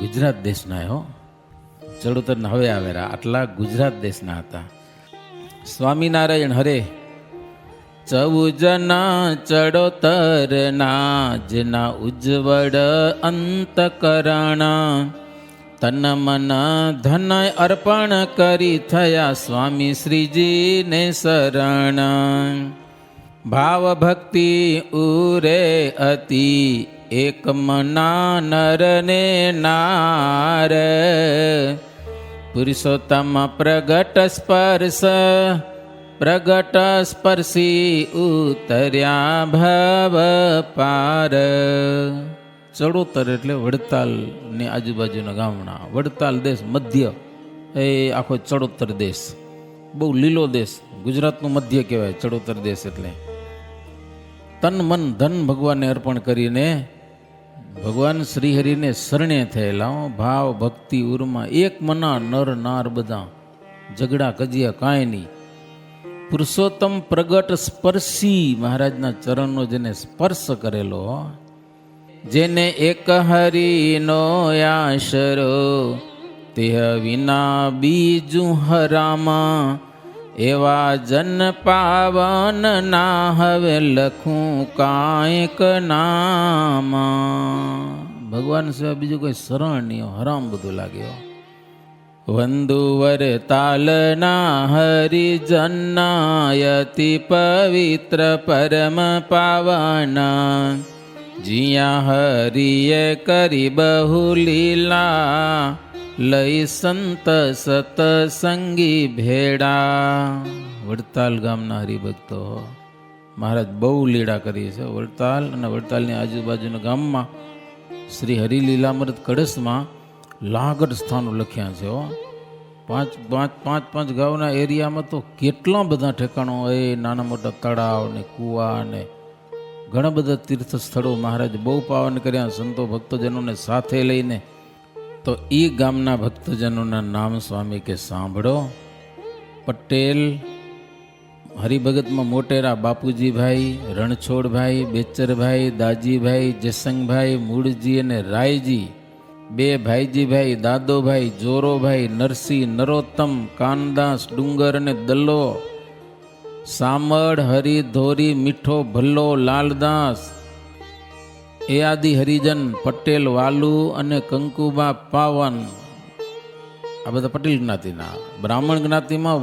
ગુજરાત દેશના હો, ચડોતર હવે આવેલા, આટલા ગુજરાત દેશના હતા. સ્વામિનારાયણ હરે. ચૌજના ચડોતરના જેના ઉજ્જવળ અંતકરણા, તન મન ધન અર્પણ કરી થયા સ્વામી શ્રીજીને શરણ. ભાવ ભક્તિ ઉરે અતિ એક મના નર ને નાર. પુરુષોત્તમ પ્રગટ સ્પર્શી ઉતર્યા ભવ પાર. ચડોતર એટલે વડતાલ ની આજુબાજુના ગામના. વડતાલ દેશ મધ્ય, એ આખો ચડોતર દેશ, બહુ લીલો દેશ, ગુજરાતનું મધ્ય કહેવાય ચડોતર દેશ. એટલે તન મન ધન ભગવાનને અર્પણ કરીને ભગવાન શ્રીહરિને શરણે થયેલા. ભાવ ભક્તિ ઉર્મા એક મના નર નાર બધા, ઝઘડા કજિયા કાંઈ નહીં. પુરુષોત્તમ પ્રગટ સ્પર્શી મહારાજના ચરણનો જેને સ્પર્શ કરેલો, જેને એક હરિનો આશરો તે વિના બીજું હરામાં. એવા જન પાવન ના હવે લખું કાંઈક નામાં. ભગવાન સિવાય બીજું કોઈ શરણ નહીં, હરામ બધું લાગ્યો. વંદુવર તાલના હરિજનાયતિ પવિત્ર પરમ પાવના. જીયા હરિએ કરી બહુ લીલા, લઈ સંત સતસંગી ભેડા. વડતાલ ગામના હરિભક્તો, મહારાજ બહુ લીલા કરી છે. વડતાલ અને વડતાલની આજુબાજુના ગામમાં શ્રી હરિલીલામૃત કળશમાં લાગડ સ્થાનો લખ્યા છે. પાંચ ગામના એરિયામાં તો કેટલા બધા ઠેકાણો, એ નાના મોટા તળાવ ને કુવા ને ઘણા બધા તીર્થ સ્થળો મહારાજ બહુ પાવન કર્યા સંતો ભક્તજનોને સાથે લઈને. તો એ ગામના ભક્તજનોના નામ સ્વામી કે સાંભળો. પટેલ હરિભગતમાં મોટેરા બાપુજીભાઈ, રણછોડભાઈ, બેચરભાઈ, દાજીભાઈ, જસંગભાઈ, મૂળજી અને રાયજી, બે ભાઈજીભાઈ, દાદોભાઈ, જોરોભાઈ, નરસિંહ, નરોત્તમ, કાનદાસ, ડુંગર અને દલ્લો, સામળ, હરી, ધોરી, મીઠો, ભલ્લો, લાલદાસ, એ આદિ હરિજન, પટેલ, વાલુ અને કંકુબા પાવન. આ બધા પટેલ જ્ઞાતિના. બ્રાહ્મણ જ્ઞાતિમાં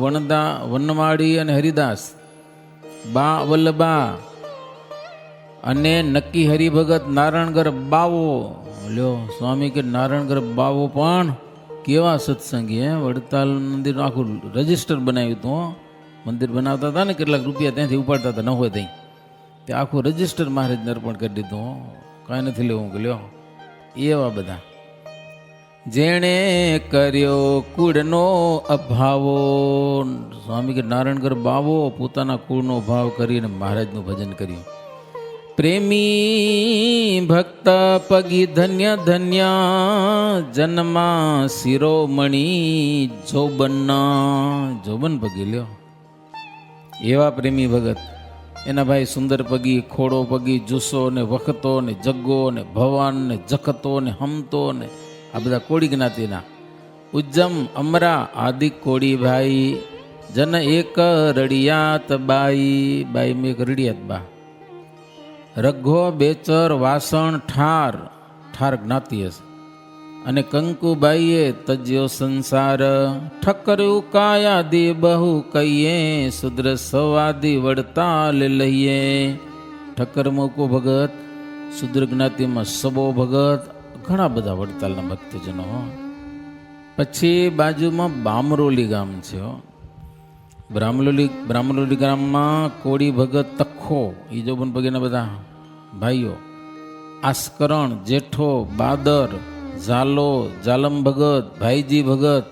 વનમાળી અને હરિદાસ, બા વલ્લભા અને નક્કી હરિભગત, નારાયણગર બાવો. લ્યો સ્વામી કે નારાયણગર બાવો પણ કેવા સત્સંગી. વડતાલ મંદિરનું આખું રજિસ્ટર બનાવ્યું હતું. મંદિર બનાવતા હતા ને, કેટલાક રૂપિયા ત્યાંથી ઉપાડતા હતા, ન હોય ત્યાં તે આખું રજિસ્ટર મહારાજને અર્પણ કરી દીધું. કાંઈ નથી લેવું કે લ્યો. એવા બધા જેણે કર્યો કુળનો અભાવો. સ્વામી કે નારાયણગર બાવો પોતાના કુળનો ભાવ કરીને મહારાજનું ભજન કર્યું. પ્રેમી ભક્ત પગી ધન્ય ધન્ય, જન્મા શિરોમણી જોબન પગી લ્યો. એવા પ્રેમી ભગત. એના ભાઈ સુંદર પગી, ખોડો પગી, જુસ્સો ને વખતો ને જગ્ગો ને ભવાન ને જખતો ને હમતો ને આ બધા કોળી જ્ઞાતિના. ઉજ્જમ અમરા આદિ કોળી ભાઈ, જન એક રડિયાત બાઈ. બાઈ મેં એક રડિયાત બા. રઘો બેચર વાસણ ઠાર જ્ઞાતિ હશે. અને કંકુબાઈએ તજ્યો સંસાર. ઠકર્યું કાયાદી બહુ કહીએ, શુદ્ર સવાદી વડતાલ લઈએ. ઠક્કર મોકો ભગત, શુદ્ર જ્ઞાતિમાં સબો ભગત, ઘણા બધા વડતાલના ભક્તજનો. પછી બાજુમાં બામરોલી ગામ છે. બ્રાહ્મલોલી ગામમાં કોળી ભગત તખો, એ જોબન પગીના બધા ભાઈઓ. આસ્કરણ, જેઠો, બાદર, ઝાલો, જાલમ ભગત, ભાઈજી ભગત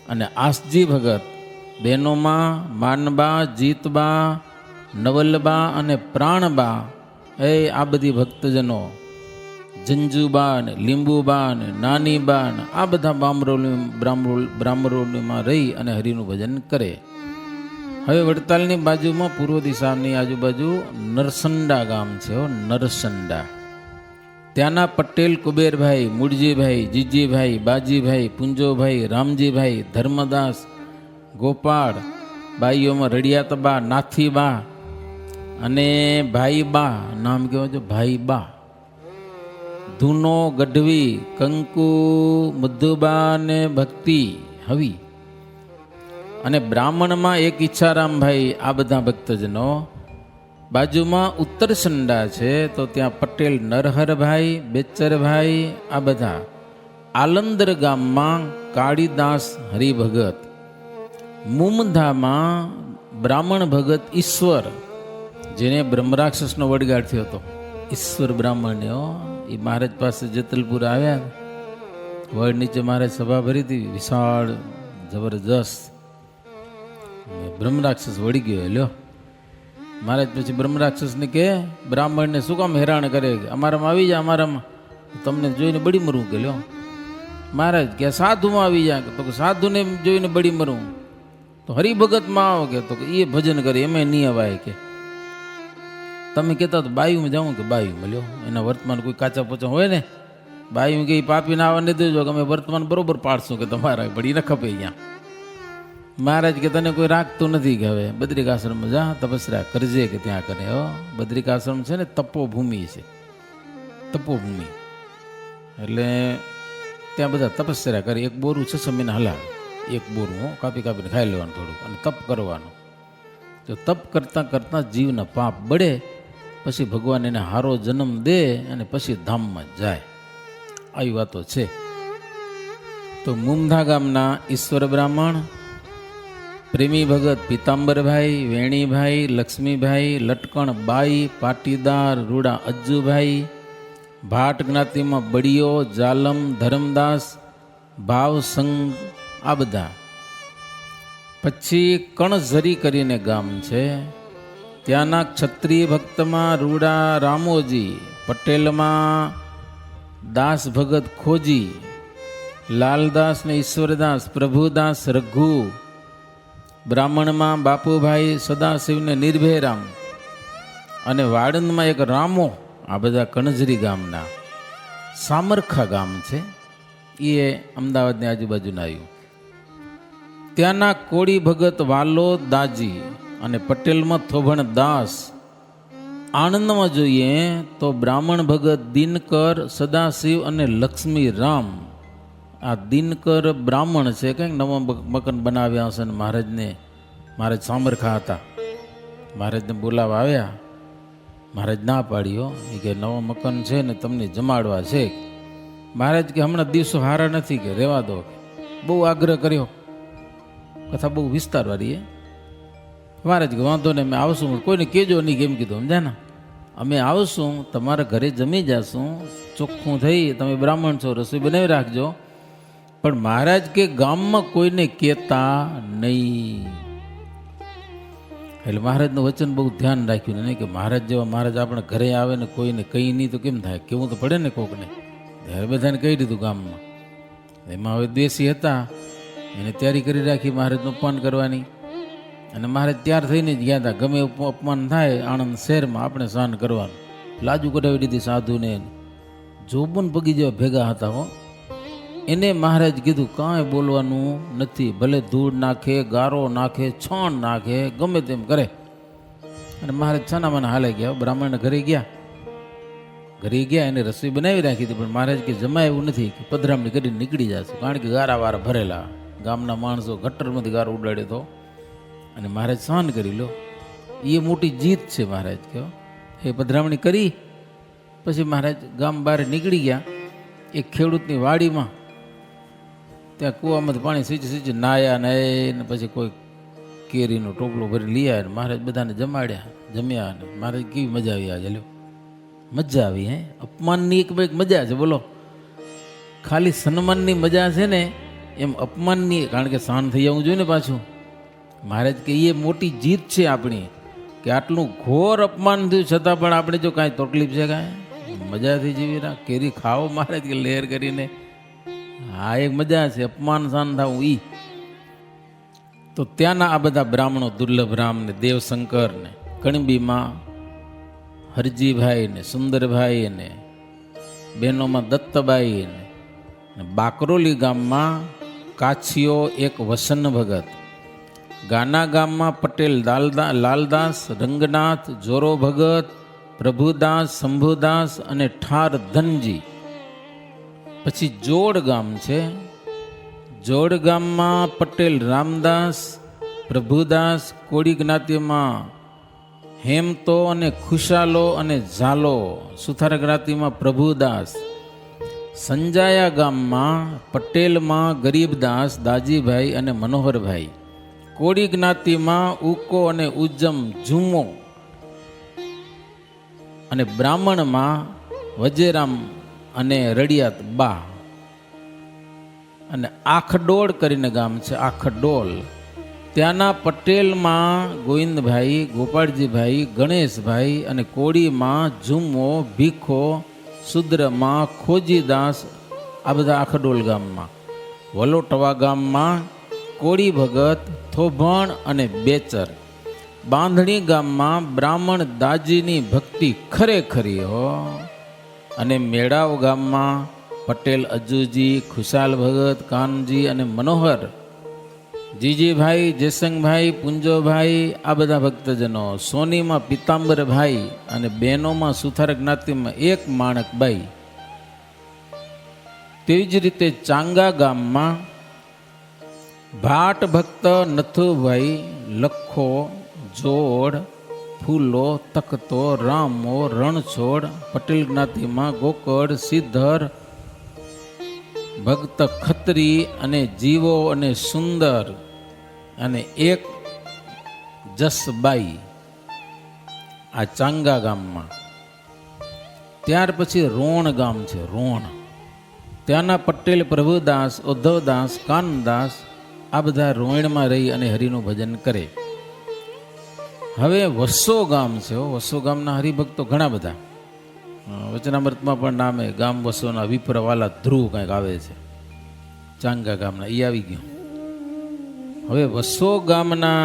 અને આસજી ભગત. બહેનોમાં માનબા, જીતબા, નવલબા અને પ્રાણબા. આ બધી ભક્તજનો. જંજુબા ને લીંબુબા ને નાનીબા ને આ બધા બ્રાહ્મરોલીમાં રહી અને હરિનું ભજન કરે. હવે વડતાલની બાજુમાં પૂર્વ દિશાની આજુબાજુ નરસંડા ગામ છે. નરસંડા ત્યાંના પટેલ કુબેરભાઈ, મૂળજીભાઈ, જીજીભાઈ, બાજીભાઈ, પુંજોભાઈ, રામજીભાઈ, ધર્મદાસ, ગોપાળ, બાઈઓમાં રડિયાતબા, નાથીબા અને ભાઈબા, નામ કેવું છે ભાઈબા, ધૂનો, ગઢવી, કંકુ, મધુબા ને ભક્તિ હવી અને બ્રાહ્મણમાં એક ઈચ્છારામભાઈ. આ બધા ભક્તજનો. બાજુમાં ઉત્તરસંડા છે તો ત્યાં પટેલ નરહરભાઈ, બેચરભાઈ, આ બધા. આલંદર ગામમાં કાળીદાસ હરિભગત. મુમધામાં બ્રાહ્મણ ભગત ઈશ્વર, જેને બ્રહ્મરાક્ષસનો વડગાડ થયો હતો. ઈશ્વર બ્રાહ્મણ એ મહારાજ પાસે જેતલપુર આવ્યા, વડ નીચે મહારાજ સભા ભરી હતી, વિશાળ જબરજસ્ત. બ્રહ્મરાક્ષસ વળી ગયો. લ્યો મહારાજ પછી બ્રહ્મરાક્ષસને કે બ્રાહ્મણને શું કામ હેરાન કરે, અમારામાં આવી જાય, અમારામાં તમને જોઈને બળી મરવું. કે લ્યો મહારાજ કે સાધુમાં આવી જાય, તો સાધુને જોઈને બળી મરવું. તો હરિભગતમાં આવો કે તો એ ભજન કરે એમાં નહીં અવાય. કે તમે કહેતા તો બાયુમાં જાઉં, કે બાયુમાં લ્યો એના વર્તમાન કોઈ કાચા પોચા હોય ને, બાયું કે પાપી ના આવવા નહીં દેજો, કે અમે વર્તમાન બરોબર પાડશું, કે તમારા પડી ન ખપે અહીંયા. મહારાજ કે તને કોઈ રાખતું નથી, કે હવે બદ્રિકાશ્રમમાં જા તપસ્યા કરજે, કે ત્યાં કરે. બદ્રિકાશ્રમ છે ને તપોભૂમિ છે, તપોભૂમિ એટલે ત્યાં બધા તપસ્યા કરે. એક બોરું 6 મહિના હલાવે, એક બોરું કાપી કાપીને ખાઈ લેવાનું થોડુંક, અને તપ કરવાનું. તો તપ કરતાં કરતાં જીવના પાપ બળે, પછી ભગવાન એને હારો જન્મ દે અને પછી ધામમાં જાય. આવી વાતો છે. તો મુમધા ગામના ઈશ્વર બ્રાહ્મણ, પ્રેમી ભગત પીતાંબરભાઈ, વેણીભાઈ, લક્ષ્મીભાઈ, લટકણ બાઈ, પાટીદાર રૂડા અજ્જુભાઈ, ભાટ જ્ઞાતિમાં બળીઓ, જાલમ, ધરમદાસ, ભાવસંગ, આ બધા. પછી કણઝરી કરીને ગામ છે, ત્યાંના ક્ષત્રિય ભક્તમાં રૂડા રામોજી, પટેલમાં દાસ ભગત ખોજી, લાલદાસ ને ઈશ્વરદાસ, પ્રભુદાસ રઘુ, બ્રાહ્મણમાં બાપુભાઈ, સદાશિવને નિર્ભયરામ અને વાડંદમાં એક રામો. આ બધા કણઝરી ગામના. સામરખા ગામ છે, એ અમદાવાદની આજુબાજુના આવ્યું. ત્યાંના કોળી ભગત વાલો દાજી અને પટેલમાં થોભણ દાસ. આણંદમાં જોઈએ તો બ્રાહ્મણ ભગત દિનકર, સદાશિવ અને લક્ષ્મી રામ. આ દિનકર બ્રાહ્મણ છે, કંઈક નવા મકાન બનાવ્યા હશે ને મહારાજને, મહારાજ સામરખા હતા, મહારાજને બોલાવા આવ્યા. મહારાજ ના પાડ્યો, એ કે નવા મકાન છે ને તમને જમાડવા છે. મહારાજ કે હમણાં દિવસો હારા નથી, કે રહેવા દો. બહુ આગ્રહ કર્યો, કથા બહુ વિસ્તારવાળી. મહારાજ કે વાંધો ને અમે આવશું, કોઈને કહેજો નહીં, કેમ કીધું સમજ્યા ને, અમે આવશું, તમારા ઘરે જમી જશું, ચોખ્ખું થઈ, તમે બ્રાહ્મણ છો, રસોઈ બનાવી રાખજો, પણ મહારાજ કે ગામમાં કોઈને કહેતા નહીં. એટલે મહારાજનું વચન બહુ ધ્યાન રાખ્યું નહીં, કે મહારાજ જેવા મહારાજ આપણે ઘરે આવે ને કોઈને કહી નહીં તો કેમ થાય, કેવું તો પડે ને કોકને. ત્યારે બધાને કહી દીધું ગામમાં. એમાં હવે દેશી હતા, એને તૈયારી કરી રાખી મહારાજનું અપમાન કરવાની. અને મહારાજ તૈયાર થઈને જ ગયા હતા, ગમે અપમાન થાય આણંદ શહેરમાં આપણે સહન કરવાનું. લાજુ કઢાવી દીધી સાધુને, જોબન પગી જેવા ભેગા હતા. એને મહારાજ કીધું કાંઈ બોલવાનું નથી, ભલે ધૂળ નાખે, ગારો નાખે, છાણ નાખે, ગમે તેમ કરે. અને મહારાજ છાનામાના હાલે ગયા. બ્રાહ્મણને ઘરે ગયા, એને રસોઈ બનાવી રાખી હતી, પણ મહારાજ કે જમાય એવું નથી, કે પધરામણી કરીને નીકળી જશે, કારણ કે ગારા વારા ભરેલા, ગામના માણસો ગટરમાંથી ગારો ઉડાડ્યો હતો. અને મહારાજ સહન કરી લો, એ મોટી જીત છે. મહારાજ કહો એ પધરામણી કરી પછી મહારાજ ગામ બહાર નીકળી ગયા. એક ખેડૂતની વાડીમાં ત્યાં કૂવામાંથી પાણી સીંચી નાયા ને પછી કોઈ કેરીનો ટોપલો ભરી લઈ આવ્યા. મહારાજ બધાને જમાડ્યા, જમ્યા. અને મહારાજ કેવી મજા આવી આજે, લ્યો મજા આવી. અપમાનની એક મજા છે, બોલો. ખાલી સન્માનની મજા છે ને, એમ અપમાનની, કારણ કે સહન થઈ જવું જોઈએ ને પાછું. મહારાજ કે એ મોટી જીત છે આપણી, કે આટલું ઘોર અપમાન થયું છતાં પણ આપણે જો કાંઈ તકલીફ છે, કાંઈ મજાથી જીવી રાખ, કેરી ખાઓ. મહારાજ કે લહેર કરીને, હા એક મજા છે, અપમાન સહન થવું ઈ. તો ત્યાંના આ બધા બ્રાહ્મણો, દુર્લભ રામ ને દેવશંકર ને કણબીમાં હરજીભાઈ ને સુંદરભાઈ ને બહેનોમાં દત્તબાઈ. બાકરોલી ગામમાં કાછીઓ એક વસન ભગત. ગાના ગામમાં પટેલ લાલદાસ, રંગનાથ, જોરો ભગત, પ્રભુદાસ, શંભુદાસ અને ઠાર ધનજી. પછી જોડ ગામ છે. જોડ ગામમાં પટેલ રામદાસ, પ્રભુદાસ, કોળી જ્ઞાતિમાં હેમતો અને ખુશાલો અને ઝાલો, સુથાર જ્ઞાતિમાં પ્રભુદાસ. સંજાયા ગામમાં પટેલમાં ગરીબદાસ, દાજીભાઈ અને મનોહરભાઈ. કોળી જ્ઞાતિમાં ઉકો અને ઉજ્જમ ઝુમો અને બ્રાહ્મણમાં વજેરામ અને રડિયાત બા. અને આખડોળ કરીને ગામ છે, આખડોલ. ત્યાંના પટેલમાં ગોવિંદભાઈ, ગોપાળજીભાઈ, ગણેશભાઈ અને કોળીમાં ઝુમો, ભીખો, શુદ્રમાં ખોજીદાસ. આ બધા આખડોલ ગામમાં. વલોટવા ગામમાં કોળી ભગત, થોભણ અને બેચર. બાંધણી ગામમાં બ્રાહ્મણ દાજીની ભક્તિ ખરેખરી હો. અને મેળાવ ગામમાં પટેલ અજુજી, ખુશાલ ભગત, કાનજી અને મનોહર, જીજીભાઈ, જયસંગભાઈ, પુંજોભાઈ. આ બધા ભક્તજનો. સોનીમાં પિતાંબરભાઈ અને બહેનોમાં સુથાર જ્ઞાતિમાં એક માણકબાઈ. તેવી જ રીતે ચાંગા ગામમાં ભાટ ભક્ત નથુભાઈ, લખો, જોડ, ફૂલો, તખતો, રામો, રણછોડ. પટેલ જ્ઞાતિમાં ગોકળ, સિદ્ધર ભક્ત ખત્રી અને જીવો અને સુંદર અને એક જસબાઈ. આ ચાંગા ગામમાં. ત્યાર પછી રોણ ગામ છે, રોણ. ત્યાંના પટેલ પ્રભુદાસ, ઉદ્ધવદાસ, કાનદાસ. આ બધા રોયણમાં રહી અને હરિનું ભજન કરે. હવે વસો ગામ છે. વસો ગામના હરિભક્તો ઘણા બધા. વચનામૃતમાં પણ નામે ગામ વસોના વિપ્રવાલા ધ્રુવ કંઈક આવે છે. ચાંગા ગામના એ આવી ગયું. હવે વસો ગામના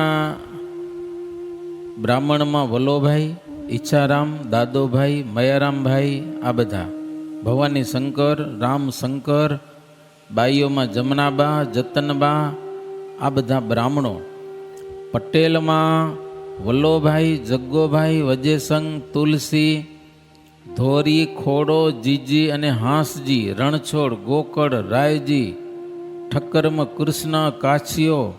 બ્રાહ્મણમાં વલોભાઈ, ઈચ્છારામ, દાદોભાઈ, મયારામભાઈ. આ બધા. ભવાની શંકર, રામ શંકર. બાઈઓમાં જમનાબા, જતનબા. આ બધા બ્રાહ્મણો. પટેલમાં વલ્લોભાઈ, જગ્ગોભાઈ, વજેસંગ, તુલસી, ધોરી, ખોડો, જીજી અને હાંસજી. રણછોડ, ગોકળ, રાયજી. ઠક્કરમાં કૃષ્ણ, કાછીઓ,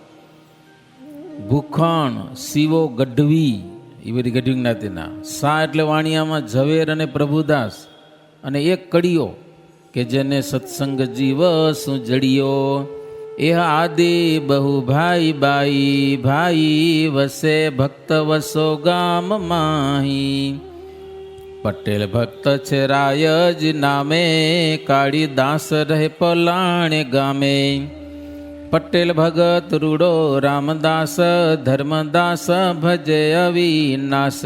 ભૂખણ, શિવો, ગઢવી. એ બધી ગઢવી જ્ઞાતિના. સા એટલે વાણિયામાં ઝવેર અને પ્રભુદાસ. અને એક કડીઓ કે જેને સત્સંગ જીવ શું જડિયો. એ આદિ બહુ ભાઈ બાઈ, ભાઈ વસે ભક્ત વસો ગામ માહી. પટેલ ભક્ત છે રાયજ નામે, કાળીદાસ રહે પલાણે ગામે. પટેલ ભગત રૂડો રામદાસ, ધર્મદાસ ભજે અવિનાશ.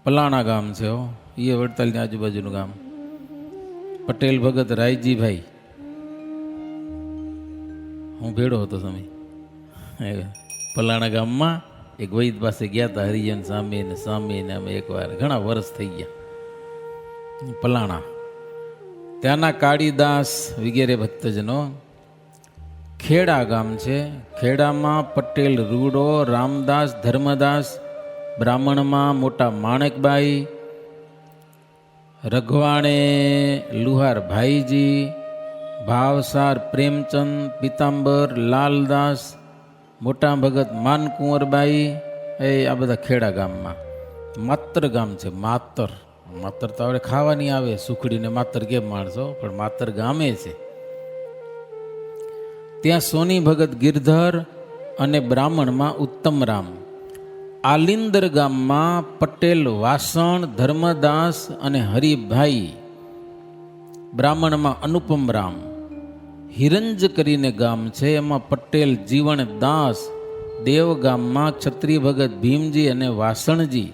પલાણા ગામ છે હો. એ વડતાલની આજુબાજુનું ગામ. પટેલ ભગત રાયજીભાઈ. હું ભેડો હતો સમય. પલાણા ગામમાં એક વૈદ પાસે ગયા હતા, હરિજન સ્વામી ને અમે એકવાર, ઘણા વર્ષ થઈ ગયા. પલાણા ત્યાંના કાળીદાસ વગેરે ભક્તજનો. ખેડા ગામ છે. ખેડામાં પટેલ રૂડો, રામદાસ, ધર્મદાસ. બ્રાહ્મણમાં મોટા માણેકબાઈ, રઘવાણે લુહાર ભાઈજી, ભાવસાર પ્રેમચંદ, પિતાંબર, લાલદાસ, મોટા ભગત માનકુંવરબાઈ. આ બધા ખેડા ગામમાં. માતર ગામ છે. માતર. માતર તો આપણે ખાવાની આવે, સુખડીને માતર કેમ માણસો, પણ માતર ગામે છે. ત્યાં સોની ભગત ગિરધર અને બ્રાહ્મણમાં ઉત્તમરામ. આલિંદર ગામમાં પટેલ વાસણ, ધર્મદાસ અને હરિભાઈ. બ્રાહ્મણમાં અનુપમરામ. હિરંજ કરીને ગામ છે, એમાં પટેલ જીવણદાસ. દેવ ગામમાં ક્ષત્રિય ભગત ભીમજી અને વાસણજી.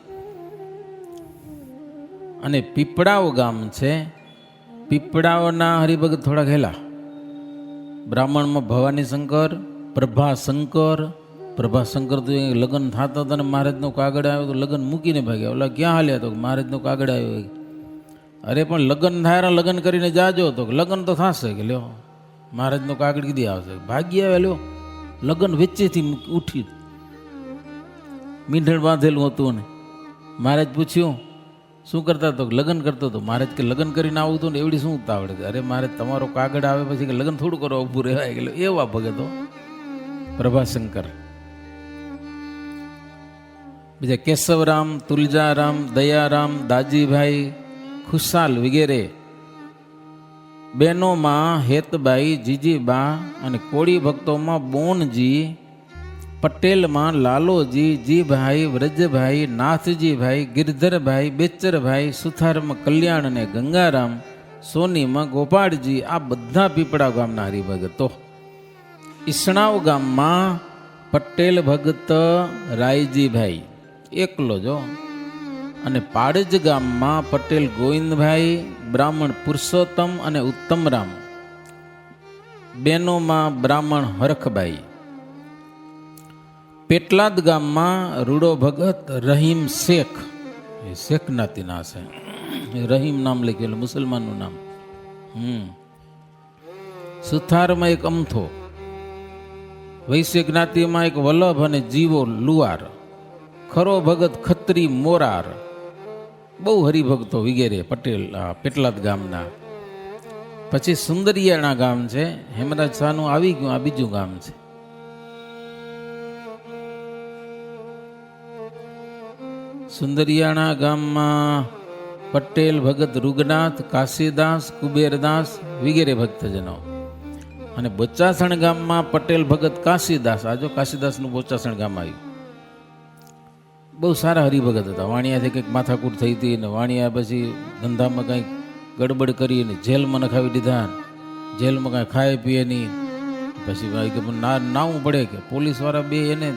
અને પીપળાવ ગામ છે. પીપળાવના હરિભગત થોડા ઘેલા. બ્રાહ્મણમાં ભવાની શંકર, પ્રભાશંકર. પ્રભાશંકર તો લગ્ન થતા હતા ને મહારાજનો કાગળ આવ્યો તો લગ્ન મૂકીને ભાગ્યા. ઓલા ક્યાં હાલ્યા તો મહારાજનો કાગળ આવ્યો. અરે પણ લગ્ન થાય લગ્ન કરીને જાજો તો લગ્ન તો થશે કે લ્યો મહારાજનો કાગળ કીધી આવશે ભાગ્ય આવે લ્યો લગ્ન વચ્ચેથી ઉઠી મીંઢણ બાંધેલું હતું ને મહારાજ પૂછ્યું શું કરતા તો લગ્ન કરતો હતો મહારાજ કે લગ્ન કરીને આવું હતું ને એવડી શું ઉતાવળ હતી અરે મહારાજ તમારો કાગળ આવે પછી કે લગ્ન થોડું કરો ઊભું રહેવાય ગયેલું એવા ભગતો પ્રભાશંકર બીજા કેશવરામ તુલજારામ દયારામ દાજીભાઈ ખુશાલ વગેરે બહેનોમાં હેતબાઈ જીજીબા અને કોળી ભક્તોમાં બોનજી પટેલમાં લાલોજી જીભાઈ વ્રજભાઈ નાથજીભાઈ ગિરધરભાઈ બેચરભાઈ સુથારમાં કલ્યાણ અને ગંગારામ સોનીમાં ગોપાળજી આ બધા પીપળા ગામના હરિભગતો ઈસણાવ ગામમાં પટેલ ભગત રાયજીભાઈ એકલો જો અને પાડજ ગામમાં પટેલ ગોવિંદભાઈ બ્રાહ્મણ પુરુષોત્તમ અને ઉત્તમરામ બેનોમાં બ્રાહ્મણ હરખબાઈ પેટલાદ ગામમાં રૂડો ભગત રહીમ શેખ એ શેખ જ્ઞાતિના છે રહીમ નામ લખ્યું મુસલમાનનું નામ સુથારમાં એક અમથો વૈશ્ય જ્ઞાતિમાં એક વલ્લભ અને જીવો લુવાર ખરો ભગત ખત્રી મોરાર બહુ હરિભક્તો વગેરે પટેલ પેટલાદ ગામના પછી સુંદરિયાણા ગામ છે હેમરાજ શાહનું આવી ગયું આ બીજું ગામ છે સુંદરિયાણા ગામમાં પટેલ ભગત રૂગનાથ કાશીદાસ કુબેરદાસ વગેરે ભક્તજનો અને બોચાસણ ગામમાં પટેલ ભગત કાશીદાસ આજો કાશીદાસનું બોચાસણ ગામ આવ્યું બહુ સારા હરિભગત હતા વાણિયાથી કંઈક માથાકૂટ થઈ હતી ને વાણિયા પછી ધંધામાં કંઈક ગડબડ કરીને જેલમાં નખાવી દીધા જેલમાં કાંઈ ખાય પીએ નહીં પછી ભાઈ કે નાવું પડે કે પોલીસવાળા બે એને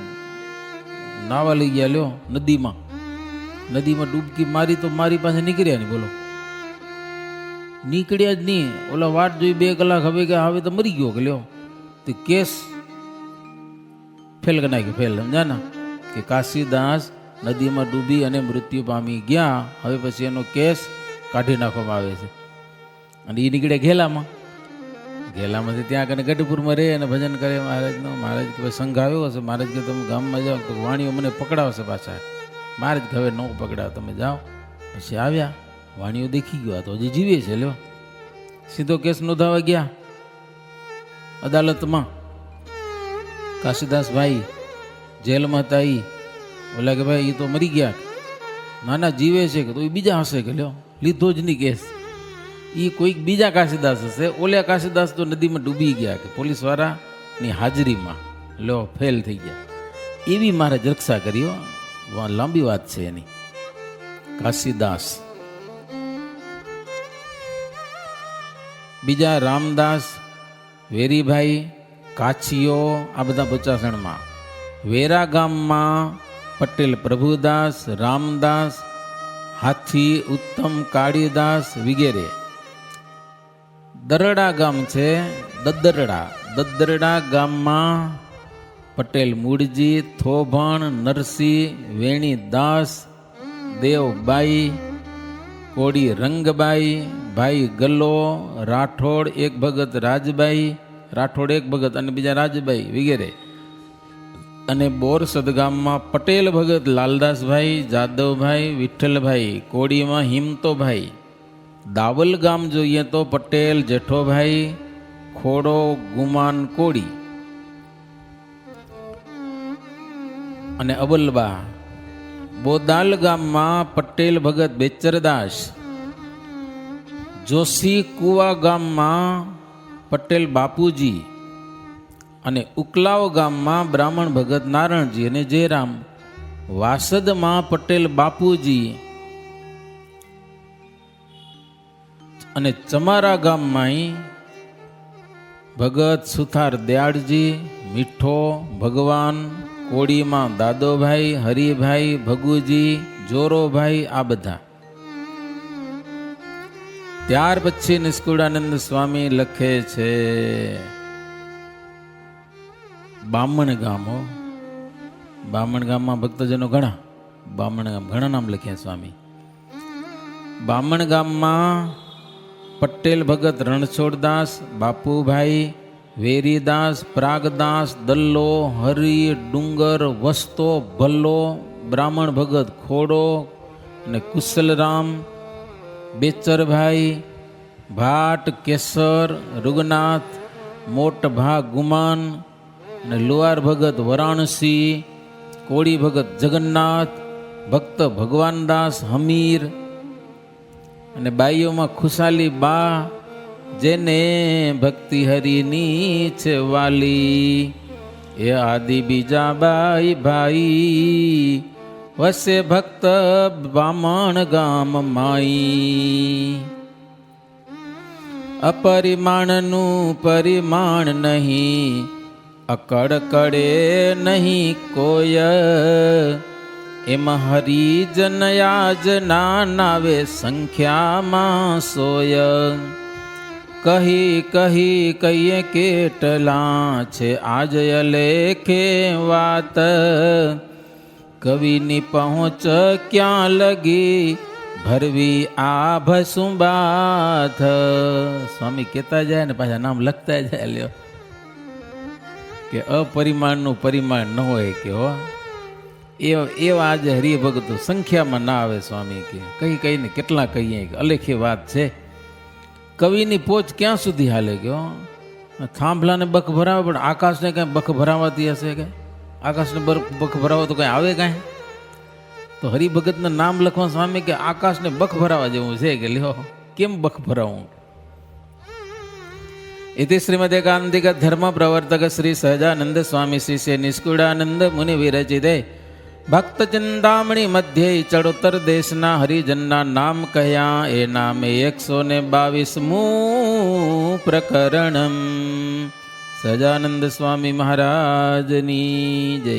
નાવા લઈ ગયા લ્યો નદીમાં ડૂબકી મારી તો મારી પાસે નીકળ્યા નહીં બોલો નીકળ્યા જ નહીં ઓલા વાટ જોઈ 2 કલાક હવે કે હવે તો મરી ગયો કે લ્યો તે કેસ ફેલ કરી નાખ્યો ફેલ સમજા ને કે કાશીદાસ નદીમાં ડૂબી અને મૃત્યુ પામી ગયા હવે પછી એનો કેસ કાઢી નાખવામાં આવે છે અને એ નીકળ્યા ઘેલામાંથી ત્યાં કને ગઢપુરમાં રહે અને ભજન કરે મહારાજનો મહારાજ કે ભાઈ સંઘ આવ્યો હશે મહારાજ કે તમે ગામમાં જાઓ તો વાણીઓ મને પકડાવશે પાછા મહારાજ કે હવે ન પકડાવ તમે જાઓ પછી આવ્યા વાણીઓ દેખી ગયો તો હજી જીવે છે લ્યો સીધો કેસ નોંધાવા ગયા અદાલતમાં કાશીદાસ ભાઈ જેલમાં હતા એ ઓલા કે ભાઈ એ તો મરી ગયા નાના જીવે છે કે તો એ બીજા હશે કે લ્યો લીધો જ નહીં કેસ એ કોઈક બીજા કાશીદાસ હશે ઓલા કાશીદાસ તો નદીમાં ડૂબી ગયા કે પોલીસવાળાની હાજરીમાં લ્યો ફેલ થઈ ગયા એવી મહારાજ રક્ષા કર્યો લાંબી વાત છે એની કાશીદાસ બીજા રામદાસ વેરીભાઈ કાછીઓ આ બધા બોચાસણમાં વેરા ગામમાં પટેલ પ્રભુદાસ રામદાસ હાથી ઉત્તમ કાળીદાસ વગેરે દરડા ગામ છે દદરડા ગામમાં પટેલ મૂળજી થોભણ નરસિંહ વેણીદાસ દેવબાઈ કોડી રંગબાઈ ભાઈ ગલ્લો રાઠોડ એક ભગત રાજબાઈ રાઠોડ એક ભગત અને બીજા રાજબાઈ વગેરે અને બોરસદ ગામમાં પટેલ ભગત લાલદાસભાઈ જાદવભાઈ વિઠ્ઠલભાઈ કોડીમાં હિમતોભાઈ દાવલ ગામ જોઈએ તો પટેલ જેઠોભાઈ ખોડો ગુમાન કોડી અને અબલબા બોદાલ ગામમાં પટેલ ભગત બેચરદાસ જોશી કુવા ગામમાં પટેલ બાપુજી અને ઉકલાવ ગામમાં બ્રાહ્મણ ભગત નારણજી અને જયરામ વાસદમાં પટેલ બાપુજી અને ચમારા ગામમાં ભગત સુથાર દયાળજી મીઠો ભગવાન કોડીમાં દાદોભાઈ હરિભાઈ ભગુજી જોરોભાઈ આ બધા ત્યાર પછી નિષ્કુળાનંદ સ્વામી લખે છે બામણ ગામો બામણ ગામમાં ભક્તજનો ઘણા બામણ ગામ ઘણા નામ લખ્યા સ્વામી બામણ ગામમાં પટેલ ભગત રણછોડદાસ, બાપુભાઈ, વેરીદાસ, પ્રાગદાસ, દલ્લો, હરી, ડુંગર, વસ્તો, ભલ્લો, બ્રાહ્મણ ભગત ખોડો અને કુશલરામ, બેચરભાઈ, ભાટ, કેસર, રૂગનાથ, મોટભા ગુમાન અને લુવાર ભગત વરાણસી, કોળી ભગત જગન્નાથ, ભક્ત ભગવાનદાસ હમીર અને બાઈઓમાં ખુશાલી બા, જેને ભક્તિ હરિની છે વાલી, એ આદિ બીજા બાઈ ભાઈ, વસે ભક્ત બામણ ગામ માઈ. અપરિમાણનું પરિમાણ નહીં, અકડ કડે નહીં કોય, એમાં હરિજન યાજ ના નાવે સંખ્યામાં સોય. કહી કહી કહીએ કેટલા છે આજ અલેખે વાત, કવિની પહોંચ ક્યાં લગી ભરવી આ ભસુંબાથ. સ્વામી કહેતા જાય ને પાછા નામ લખતા જાય. લ્યો કે અપરિમાણનું પરિમાણ ન હોય કે હો એવા આજે હરિભગતો સંખ્યામાં ના આવે. સ્વામી કે કઈ કહીને કેટલા કહીએ કે અલેખી વાત છે. કવિની પોચ ક્યાં સુધી હાલે ગયો? થાંભલાને બખ ભરાવે પણ આકાશને કાંઈ બખ ભરાવાતી હશે કે? આકાશને બખ ભરાવો તો કાંઈ આવે કાંઈ? તો હરિભગતના નામ લખવા સ્વામી કે આકાશને બખ ભરાવા જેવું છે કે લ્યો કેમ બખ ભરાવું? इति श्रीमदे गांधिक धर्म प्रवर्तक श्री सहजानंद स्वामी शिष्य निष्कुड़ानंद मुनि विरचिते भक्त चिंतामणि मध्य चड़ोत्तर देशना हरिजनना नाम कहया ए नामे 122 प्रकरणम. સહજાનંદ સ્વામી મહારાજની જય.